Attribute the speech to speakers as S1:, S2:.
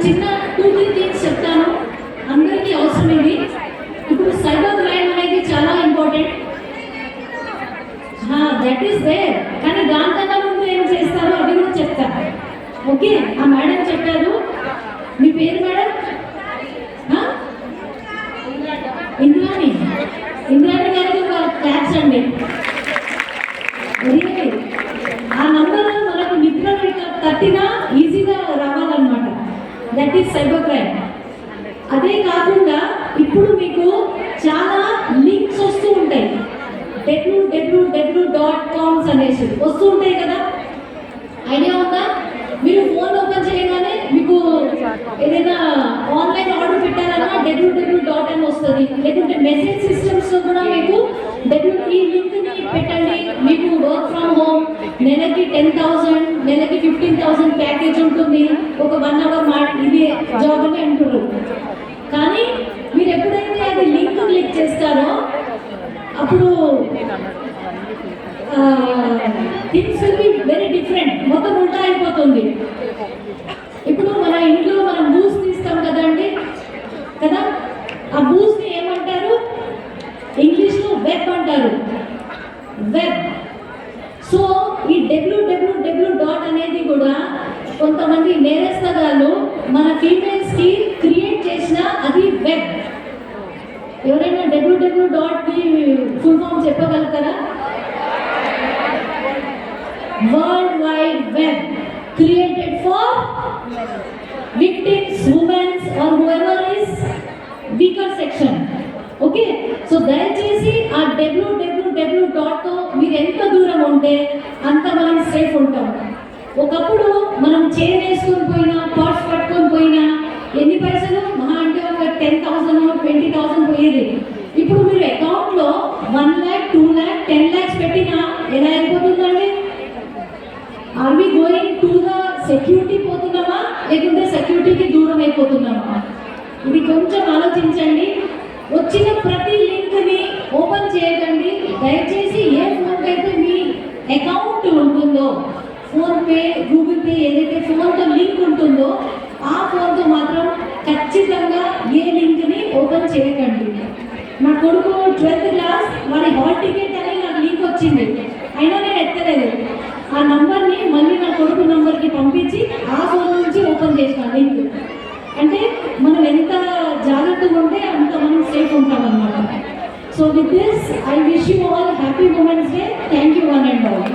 S1: చిన్న 2-3 థింగ్స్ చెప్తాను, అందరికీ అవసరం ఇది. ఇప్పుడు సైబర్ క్రైమ్ అనేది చాలా ఇంపార్టెంట్, దట్ ఈస్ దేర్. కానీ దానికన్నా ముందు ఏం చేస్తారో అవి కూడా చెప్తారు. ఓకే, ఆ మేడం చెప్పారు. మీ పేరు మేడం? ఇంద్రాణి. ఇంద్రాణి గారికి ఒక క్యాచ్ అండి. ఆ నంబర్ మనకు నిద్ర తట్టినా ఈజీగా రావాలన్నమాట. That is cyber crime. అదే కాకుండా ఇప్పుడు మీకు చాలా లింక్స్ వస్తూ ఉంటాయి, www.com అనేసి వస్తూ ఉంటాయి కదా, ఐడియా ఉందా? మీరు ఫోన్ ఓపెన్ చేయగానే మీకు ఏదైనా ఆన్లైన్ ఆర్డర్ పెట్టాలన్నా www. అని వస్తుంది. లేకుంటే మెసేజ్ సిస్టమ్స్ లో కూడా మీకు ఈ లింక్ ని పెట్టండి, మీకు వర్క్ ఫ్రమ్ హోమ్ నెలకి 10,000 నెలకి 15,000 ప్యాకేజ్ ఉంటుంది, ఒక 1 అవర్ ఇది జాబ్ అని అంటున్నారు. కానీ మీరు ఎప్పుడైతే అది లింక్ క్లిక్ చేస్తారో అప్పుడు things will be very different, మొత్తం ఉల్టా అయిపోతుంది. ఇప్పుడు మన ఇంట్లో మనం బూస్ తీస్తాం కదండి కదా, ఆ బూస్ని ఏమంటారు? ఇంగ్లీష్లో వెబ్ అంటారు, వెబ్. సో ఈ www. అనేది కూడా కొంతమంది నేరస్తగాళ్ళు మన ఫీమేల్స్కి క్రియేట్ చేసిన అది వెబ్. ఎవరైనా www. కి ఫుల్ ఫామ్ చెప్పగలుగుతారా? World wide web created for victims, women or whoever is weaker section. Okay, so దయచేసి ఆ www. తో మీరు ఎంత దూరం ఉంటే అంత మనం సేఫ్ ఉంటాం. ఒకప్పుడు మనం చైన్ వేసుకొని పోయినా, పర్స్ పట్టుకొని పోయినా ఎన్ని పైసలు మహా అంటే ఒక 10,000 20,000 పోయేది. ఇప్పుడు మీరు అకౌంట్లో 1 lakh 2 lakh 10 lakhs పెట్టినా ఎలా అయిపోతుందండి? Are we going to the security పోతున్నామా, లేకుంటే సెక్యూరిటీకి దూరం అయిపోతున్నామా? ఇది కొంచెం ఆలోచించండి. వచ్చిన ప్రతి లింక్ని ఓపెన్ చేయకండి దయచేసి. ఏ ఫోన్కి అయితే మీ అకౌంట్ ఉంటుందో, ఫోన్పే, గూగుల్ పే, ఏదైతే ఫోన్తో లింక్ ఉంటుందో ఆ ఫోన్తో మాత్రం ఖచ్చితంగా ఏ లింక్ని ఓపెన్ చేయకండి. నా కొడుకు 12th క్లాస్, వాడి హాల్ టికెట్ అని నాకు లింక్ వచ్చింది, అయినా నేను ఎత్తలేదు. ఆ నంబర్ని మళ్ళీ నా కొడుకు నంబర్కి పంపించి ఆ ఫోన్ నుంచి ఓపెన్ చేసిన లింక్. అంటే మనం ఎంత జాగ్రత్తగా ఉంటే అంత మనం సేఫ్ ఉంటాం అన్నమాట. So with this I wish you all happy women's day. Thank you one and all.